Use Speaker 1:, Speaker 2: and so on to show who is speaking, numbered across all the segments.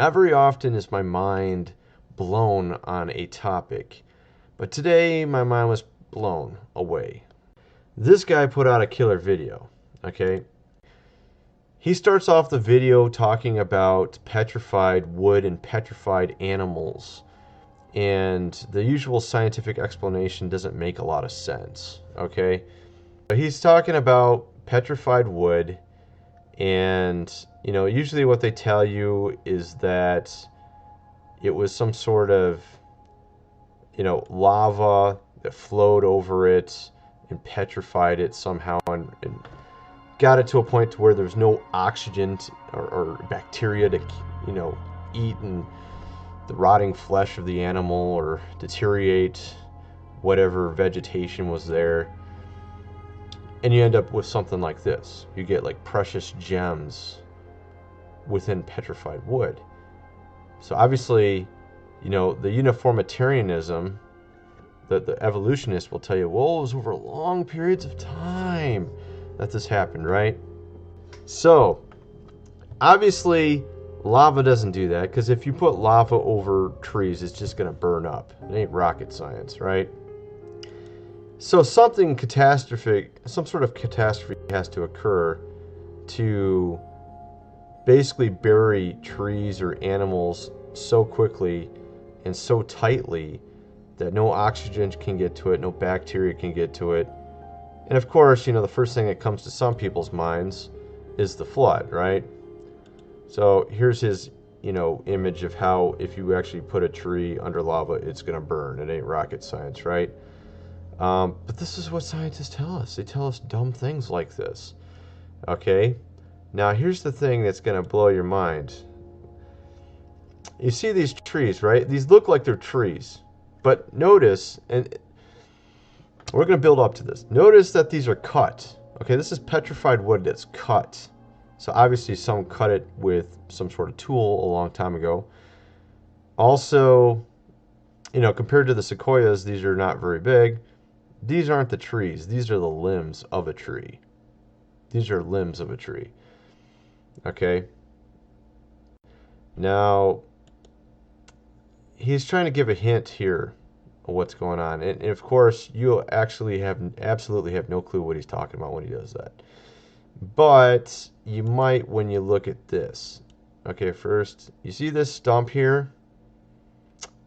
Speaker 1: Not very often is my mind blown on a topic, but today my mind was blown away. This guy put out a killer video, okay? He starts off the video talking about petrified wood and petrified animals, and the usual scientific explanation doesn't make a lot of sense, okay? He's talking about petrified wood, and you know, usually what they tell you is that it was some sort of, you know, lava that flowed over it and petrified it somehow, and got it to a point to where there's no oxygen or bacteria to, you know, eat and the rotting flesh of the animal or deteriorate whatever vegetation was there. And you end up with something like this. You get like precious gems within petrified wood. So obviously, you know, the uniformitarianism, the evolutionists will tell you, well, it was over long periods of time that this happened, right? So obviously lava doesn't do that, because if you put lava over trees, it's just going to burn up. It ain't rocket science, right? So something catastrophic, some sort of catastrophe has to occur to basically bury trees or animals so quickly and so tightly that no oxygen can get to it, no bacteria can get to it. And of course, you know, the first thing that comes to some people's minds is the flood, right? So here's his, you know, image of how if you actually put a tree under lava, it's going to burn. It ain't rocket science, right? But this is what scientists tell us. They tell us dumb things like this. Okay? Now here's the thing that's going to blow your mind. You see these trees, right? These look like they're trees. But notice, and we're going to build up to this. Notice that these are cut. Okay, this is petrified wood that's cut. So obviously someone cut it with some sort of tool a long time ago. Also, you know, compared to the sequoias, these are not very big. These aren't the trees. These are the limbs of a tree. These are limbs of a tree. Okay. Now, he's trying to give a hint here of what's going on. And of course, you actually absolutely have no clue what he's talking about when he does that. But you might when you look at this. Okay, first, you see this stump here?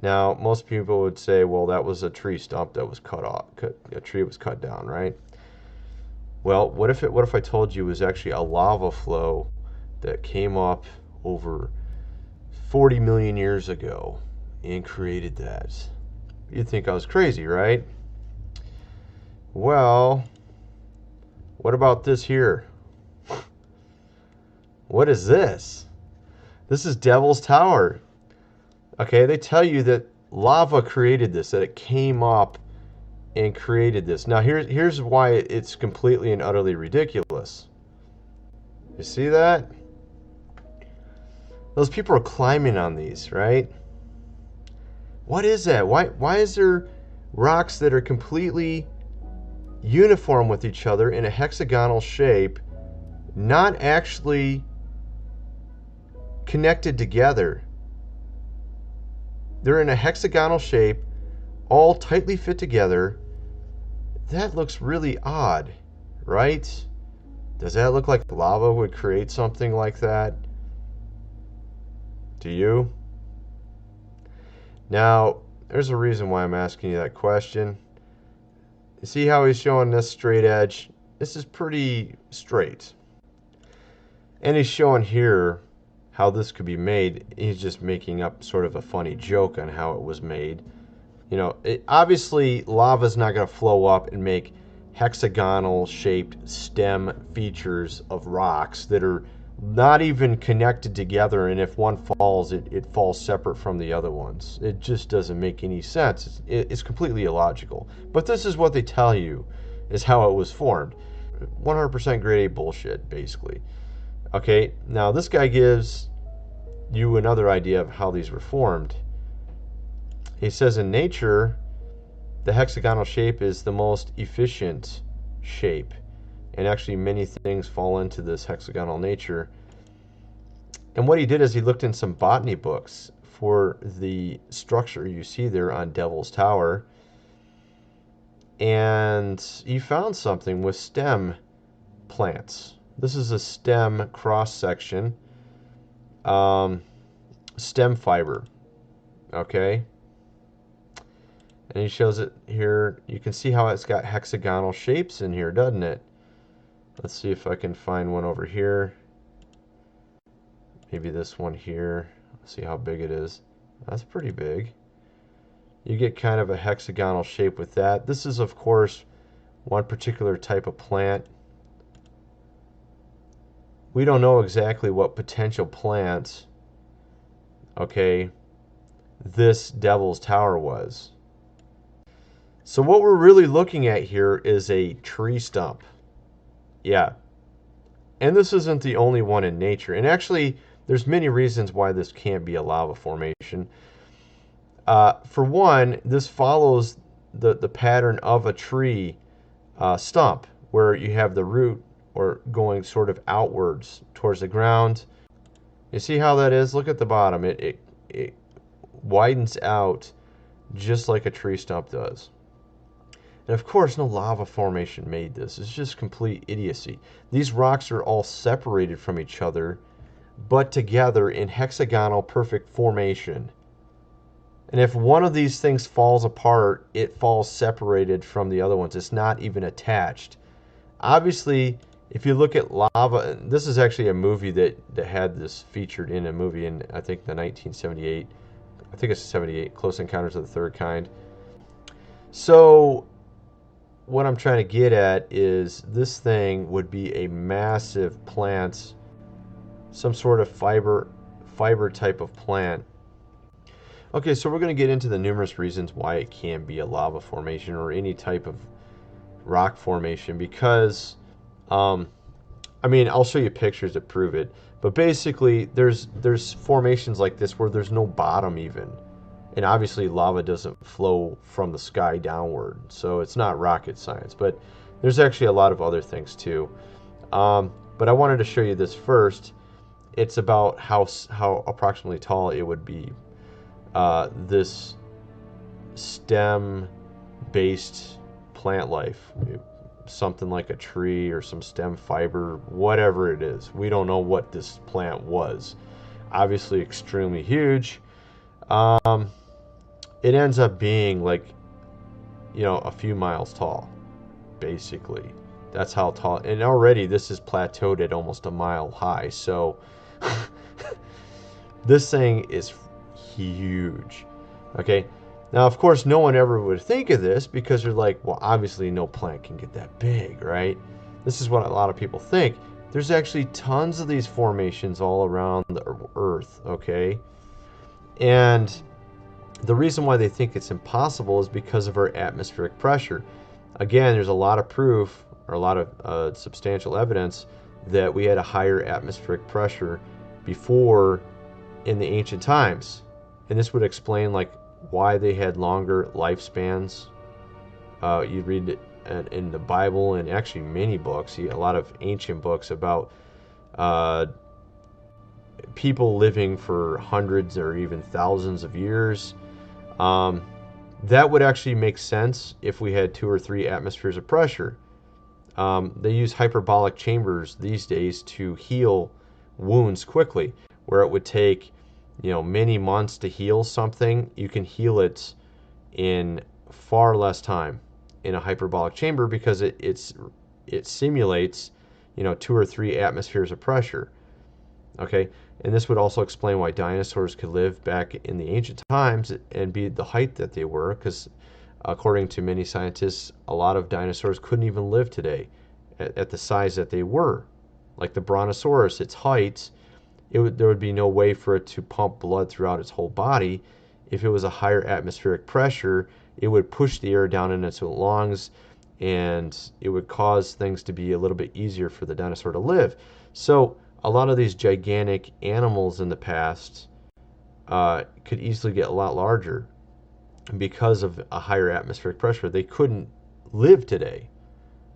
Speaker 1: Now, most people would say, well, that was a tree stump that was cut off. A tree was cut down, right? Well, what if I told you it was actually a lava flow that came up over 40 million years ago and created that? You'd think I was crazy, right? Well, what about this here? What is this? This is Devil's Tower. Okay, they tell you that lava created this, that it came up and created this. Now, here's why it's completely and utterly ridiculous. You see that? Those people are climbing on these, right? What is that? Why is there rocks that are completely uniform with each other in a hexagonal shape, not actually connected together? They're in a hexagonal shape, all tightly fit together. That looks really odd, right? Does that look like lava would create something like that? Do you? Now, there's a reason why I'm asking you that question. You see how he's showing this straight edge? This is pretty straight. And he's showing here how this could be made. He's just making up sort of a funny joke on how it was made. You know, obviously lava's not going to flow up and make hexagonal shaped stem features of rocks that are not even connected together, and if one falls, it falls separate from the other ones. It just doesn't make any sense. It's completely illogical. But this is what they tell you is how it was formed. 100% grade A bullshit, basically. Okay, now this guy gives you another idea of how these were formed. He says in nature, the hexagonal shape is the most efficient shape. And actually many things fall into this hexagonal nature. And what he did is he looked in some botany books for the structure you see there on Devil's Tower, and he found something with stem plants. This is a stem cross section, stem fiber, okay? And he shows it here. You can see how it's got hexagonal shapes in here, doesn't it? Let's see if I can find one over here. Maybe this one here. Let's see how big it is. That's pretty big. You get kind of a hexagonal shape with that. This is, of course, one particular type of plant. We don't know exactly what potential plant, okay, this Devil's Tower was. So what we're really looking at here is a tree stump. Yeah. And this isn't the only one in nature. And actually, there's many reasons why this can't be a lava formation. For one, this follows the pattern of a tree stump, where you have the root or going sort of outwards towards the ground. You see how that is? Look at the bottom. It widens out just like a tree stump does. And of course, no lava formation made this. It's just complete idiocy. These rocks are all separated from each other, but together in hexagonal perfect formation. And if one of these things falls apart, it falls separated from the other ones. It's not even attached. Obviously, if you look at lava, this is actually a movie that had this featured in a movie in, I think, the 1978, I think it's 78, Close Encounters of the Third Kind. So what I'm trying to get at is this thing would be a massive plant, some sort of fiber type of plant. Okay, so we're going to get into the numerous reasons why it can be a lava formation or any type of rock formation, because I mean, I'll show you pictures to prove it, but basically there's formations like this where there's no bottom even. And obviously lava doesn't flow from the sky downward, so it's not rocket science, but there's actually a lot of other things too. But I wanted to show you this first. It's about how approximately tall it would be. This stem-based plant life, something like a tree or some stem fiber, whatever it is. We don't know what this plant was. Obviously extremely huge. It ends up being like, you know, a few miles tall, basically. That's how tall. And already this is plateaued at almost a mile high. So this thing is huge. Okay. Now, of course, no one ever would think of this because you're like, well, obviously no plant can get that big, right? This is what a lot of people think. There's actually tons of these formations all around the Earth, okay? And the reason why they think it's impossible is because of our atmospheric pressure. Again, there's a lot of proof or a lot of substantial evidence that we had a higher atmospheric pressure before in the ancient times. And this would explain like why they had longer lifespans. You read it in the Bible and actually many books, a lot of ancient books about people living for hundreds or even thousands of years. That would actually make sense if we had 2 or 3 atmospheres of pressure. They use hyperbolic chambers these days to heal wounds quickly, where it would take, you know, many months to heal something. You can heal it in far less time in a hyperbolic chamber because it simulates, you know, 2 or 3 atmospheres of pressure. Okay, and this would also explain why dinosaurs could live back in the ancient times and be the height that they were, because according to many scientists, a lot of dinosaurs couldn't even live today at the size that they were. Like the Brontosaurus, its height, there would be no way for it to pump blood throughout its whole body. If it was a higher atmospheric pressure, it would push the air down into its lungs, and it would cause things to be a little bit easier for the dinosaur to live. So a lot of these gigantic animals in the past could easily get a lot larger because of a higher atmospheric pressure. They couldn't live today,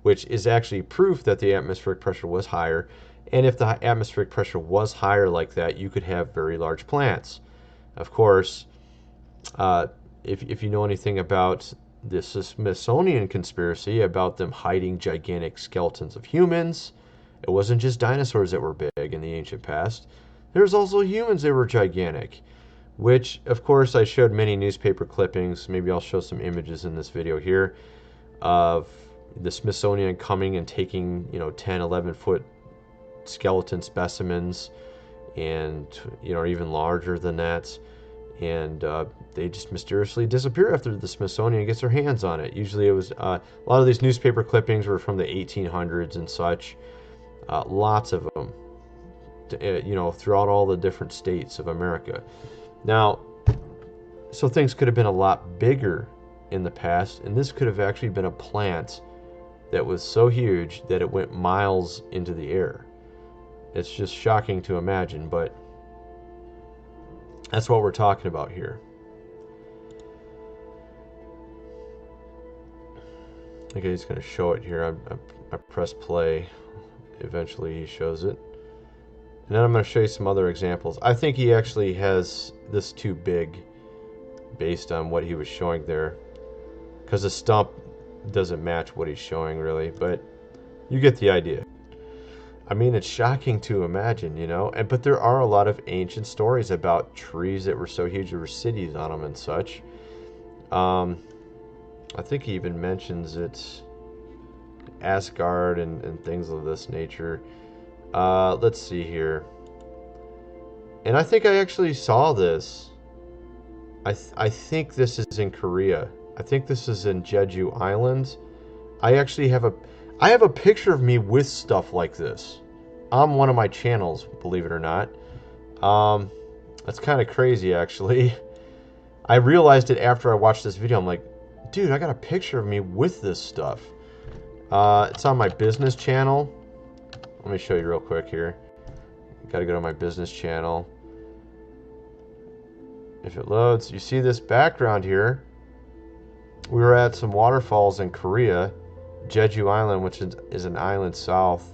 Speaker 1: which is actually proof that the atmospheric pressure was higher. And if the atmospheric pressure was higher like that, you could have very large plants. Of course, if you know anything about this Smithsonian conspiracy about them hiding gigantic skeletons of humans, it wasn't just dinosaurs that were big in the ancient past. There's also humans that were gigantic, which, of course, I showed many newspaper clippings. Maybe I'll show some images in this video here of the Smithsonian coming and taking, 10, 11-foot skeleton specimens, and even larger than that, and they just mysteriously disappear after the Smithsonian gets their hands on it. Usually it was a lot of these newspaper clippings were from the 1800s and such, lots of them, throughout all the different states of America. Now, so things could have been a lot bigger in the past, and this could have actually been a plant that was so huge that it went miles into the air. It's just shocking to imagine, but that's what we're talking about here. Okay, he's going to show it here. I press play. Eventually he shows it. And then I'm going to show you some other examples. I think he actually has this too big based on what he was showing there, because the stump doesn't match what he's showing really, but you get the idea. I mean, it's shocking to imagine, but there are a lot of ancient stories about trees that were so huge there were cities on them and such. I think he even mentions it, Asgard and things of this nature. Let's see here. And I think I actually saw this. I think this is in Korea. I think this is in Jeju Island. I actually have a picture of me with stuff like this on one of my channels, believe it or not. That's kind of crazy, actually. I realized it after I watched this video. I'm like, dude, I got a picture of me with this stuff. It's on my business channel. Let me show you real quick here. Gotta go to my business channel. If it loads, you see this background here. We were at some waterfalls in Korea, Jeju Island, which is an island south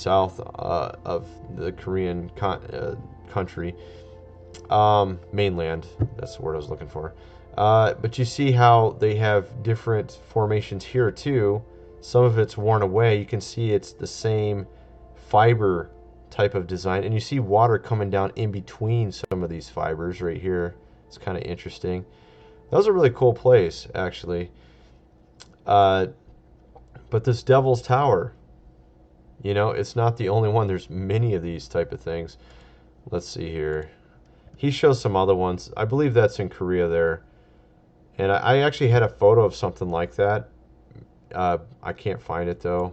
Speaker 1: of the Korean country, mainland. That's the word I was looking for. But you see how they have different formations here too. Some of it's worn away. You can see it's the same fiber type of design, and you see water coming down in between some of these fibers right here. It's kind of interesting. That was a really cool place, actually. But this Devil's Tower, it's not the only one. There's many of these type of things. Let's see here. He shows some other ones. I believe that's in Korea there. And I actually had a photo of something like that. I can't find it, though.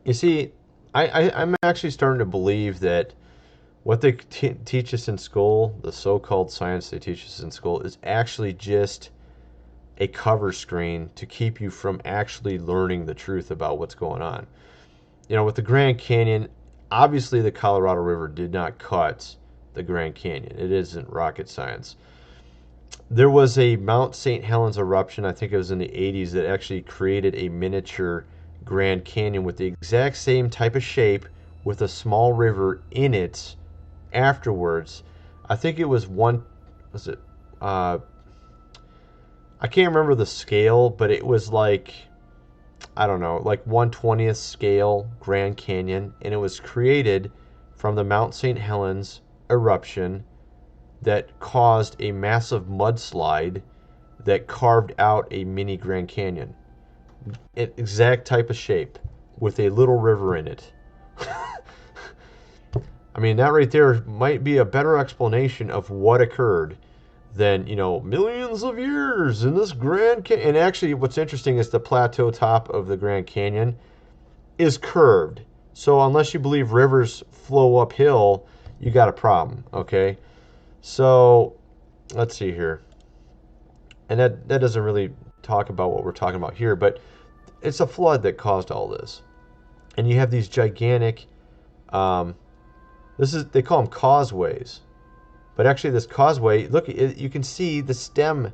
Speaker 1: You see, I'm actually starting to believe that what they teach us in school, the so-called science they teach us in school, is actually just a cover screen to keep you from actually learning the truth about what's going on. With the Grand Canyon, obviously the Colorado River did not cut the Grand Canyon. It isn't rocket science. There was a Mount St. Helens eruption, I think it was in the 80s, that actually created a miniature Grand Canyon with the exact same type of shape with a small river in it afterwards. I think it was I can't remember the scale, but it was like, I don't know, like 1/20th scale Grand Canyon, and it was created from the Mount St. Helens eruption that caused a massive mudslide that carved out a mini Grand Canyon. Exact type of shape with a little river in it. I mean, that right there might be a better explanation of what occurred than, millions of years in this Grand Canyon. And actually, what's interesting is the plateau top of the Grand Canyon is curved. So unless you believe rivers flow uphill, you got a problem, okay? So let's see here. And that doesn't really talk about what we're talking about here, but it's a flood that caused all this. And you have these gigantic, they call them causeways. But actually this causeway, look, you can see the stem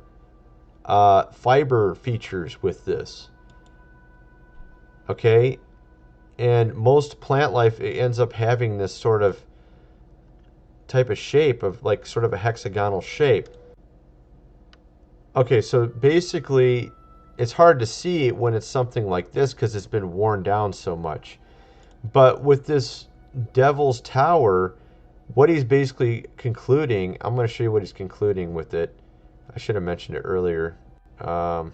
Speaker 1: fiber features with this. Okay, and most plant life, it ends up having this sort of type of shape of like sort of a hexagonal shape. Okay, so basically it's hard to see when it's something like this because it's been worn down so much. But with this Devil's Tower, what he's basically concluding, I'm going to show you what he's concluding with it. I should have mentioned it earlier, if I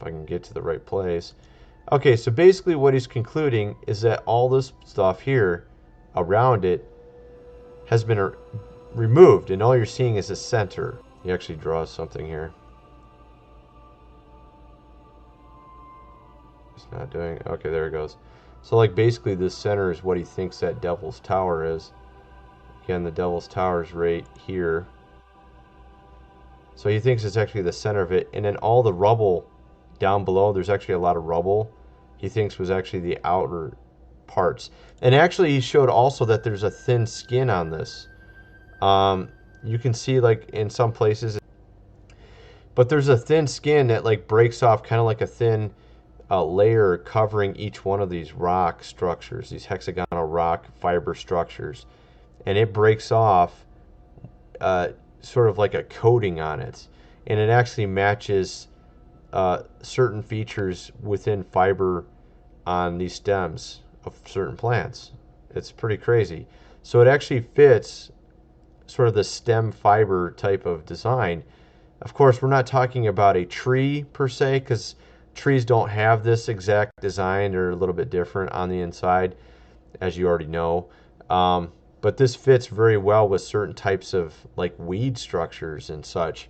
Speaker 1: can get to the right place. Okay, so basically what he's concluding is that all this stuff here around it has been removed, and all you're seeing is the center. He actually draws something here. It's not doing, okay, there it goes. So like basically this center is what he thinks that Devil's Tower is. Again, the Devil's Tower is right here. So he thinks it's actually the center of it, and then all the rubble down below, there's actually a lot of rubble, he thinks was actually the outer parts. And actually he showed also that there's a thin skin on this. You can see like in some places, but there's a thin skin that like breaks off, kind of like a thin layer covering each one of these rock structures, these hexagonal rock fiber structures, and it breaks off sort of like a coating on it, and it actually matches certain features within fiber on these stems of certain plants. It's pretty crazy. So it actually fits sort of the stem fiber type of design. Of course, we're not talking about a tree per se, because trees don't have this exact design. They're a little bit different on the inside, as you already know. But this fits very well with certain types of like weed structures and such,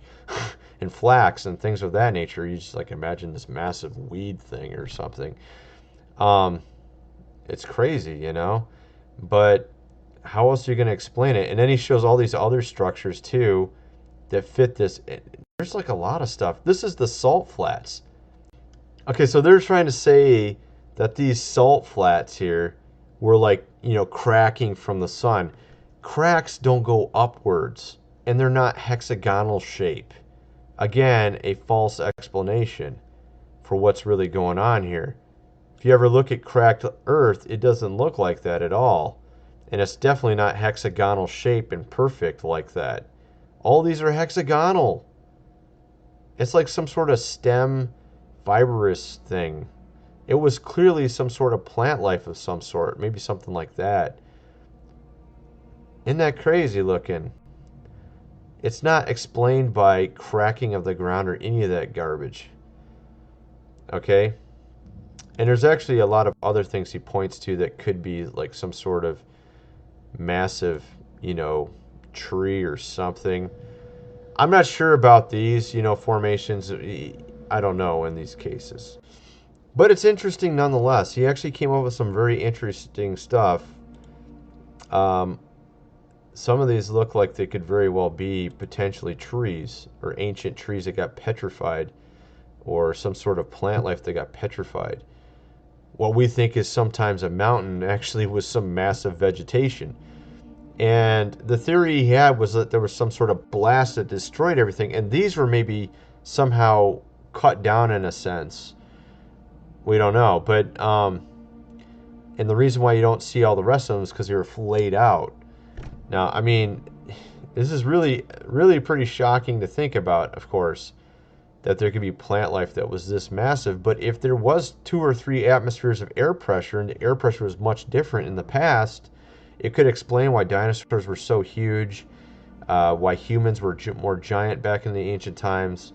Speaker 1: and flax and things of that nature. You just like imagine this massive weed thing or something. It's crazy, you know, but how else are you going to explain it? And then he shows all these other structures too that fit this. There's like a lot of stuff. This is the salt flats. Okay, so they're trying to say that these salt flats here were like, you know, cracking from the sun. Cracks don't go upwards, and they're not hexagonal shape. Again, a false explanation for what's really going on here. If you ever look at cracked earth, it doesn't look like that at all. And it's definitely not hexagonal shape and perfect like that. All these are hexagonal. It's like some sort of stem fibrous thing. It was clearly some sort of plant life of some sort, maybe something like that. Isn't that crazy looking? It's not explained by cracking of the ground or any of that garbage. Okay? And there's actually a lot of other things he points to that could be like some sort of massive, you know, tree or something. I'm not sure about these, you know, formations. I don't know in these cases. But it's interesting nonetheless. He actually came up with some very interesting stuff. Some of these look like they could very well be potentially trees or ancient trees that got petrified, or some sort of plant life that got petrified. What we think is sometimes a mountain actually was some massive vegetation. And the theory he had was that there was some sort of blast that destroyed everything, and these were maybe somehow cut down in a sense. We don't know, but and the reason why you don't see all the rest of them is because they were flayed out. Now, I mean, this is really, really pretty shocking to think about, of course, that there could be plant life that was this massive. But if there was 2 or 3 atmospheres of air pressure, and the air pressure was much different in the past, it could explain why dinosaurs were so huge, why humans were more giant back in the ancient times,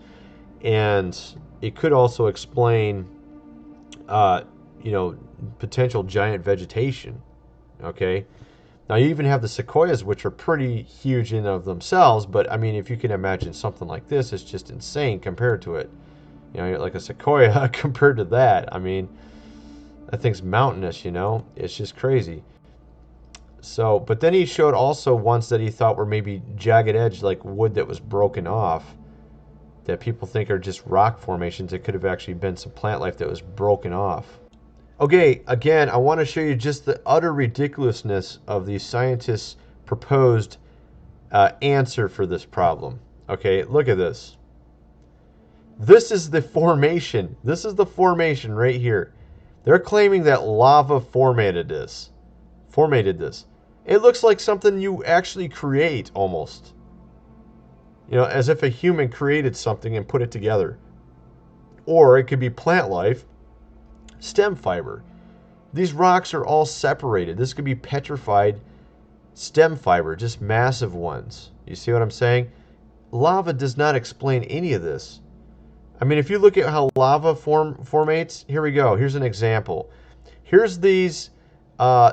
Speaker 1: and it could also explain, you know, potential giant vegetation. Okay, now you even have the sequoias, which are pretty huge in of themselves, but I mean, if you can imagine something like this, it's just insane compared to it. You know, like a sequoia compared to that. I mean, that thing's mountainous, you know, it's just crazy. So, but then he showed also ones that he thought were maybe jagged edge, like wood that was broken off, that people think are just rock formations. It could have actually been some plant life that was broken off. Okay, again, I want to show you just the utter ridiculousness of the scientists' proposed answer for this problem. Okay, look at this. This is the formation. This is the formation right here. They're claiming that lava formatted this. It looks like something you actually create almost. You know, as if a human created something and put it together. Or it could be plant life, stem fiber. These rocks are all separated. This could be petrified stem fiber, just massive ones. You see what I'm saying? Lava does not explain any of this. I mean, if you look at how lava formates, here we go. Here's an example. Here's these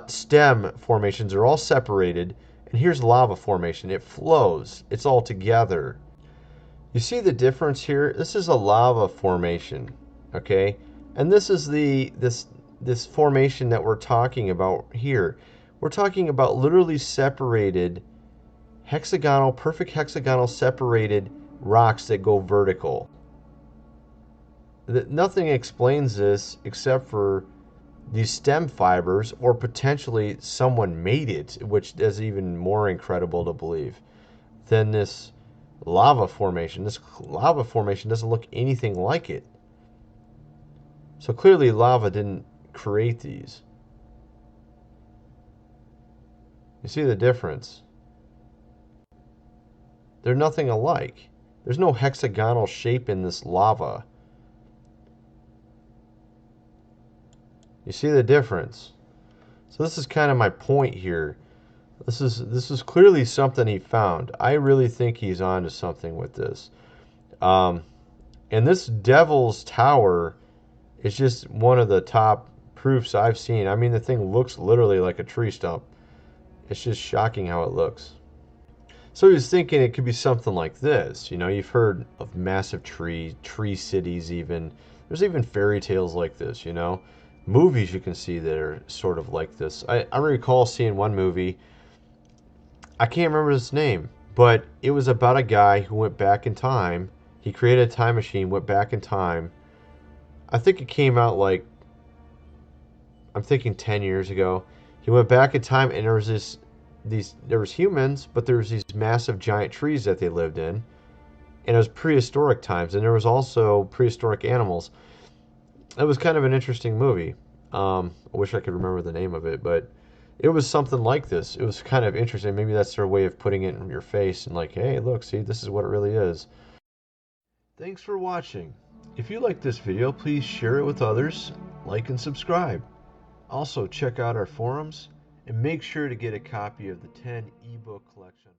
Speaker 1: stem formations are all separated, and here's lava formation. It flows. It's all together. You see the difference here? This is a lava formation, okay? And this is this formation that we're talking about here. We're talking about literally separated hexagonal, perfect hexagonal separated rocks that go vertical. Nothing explains this except for these stem fibers, or potentially someone made it, which is even more incredible to believe than this lava formation. This lava formation doesn't look anything like it. So clearly lava didn't create these. You see the difference? They're nothing alike. There's no hexagonal shape in this lava. You see the difference? So this is kind of my point here. This is clearly something he found. I really think he's onto something with this. And this Devil's Tower is just one of the top proofs I've seen. I mean, the thing looks literally like a tree stump. It's just shocking how it looks. So he was thinking it could be something like this. You know, you've heard of massive tree cities even. There's even fairy tales like this, you know. Movies you can see that are sort of like this. I recall seeing one movie. I can't remember its name, but it was about a guy who went back in time. He created a time machine, went back in time. I think it came out like, I'm thinking 10 years ago. He went back in time, and there was there was humans, but there was these massive giant trees that they lived in. And it was prehistoric times, and there was also prehistoric animals. It was kind of an interesting movie. I wish I could remember the name of it, but it was something like this. It was kind of interesting. Maybe that's their way of putting it in your face and like, hey, look, see, this is what it really is. Thanks for watching. If you like this video, please share it with others, like and subscribe. Also, check out our forums and make sure to get a copy of the 10 ebook collection.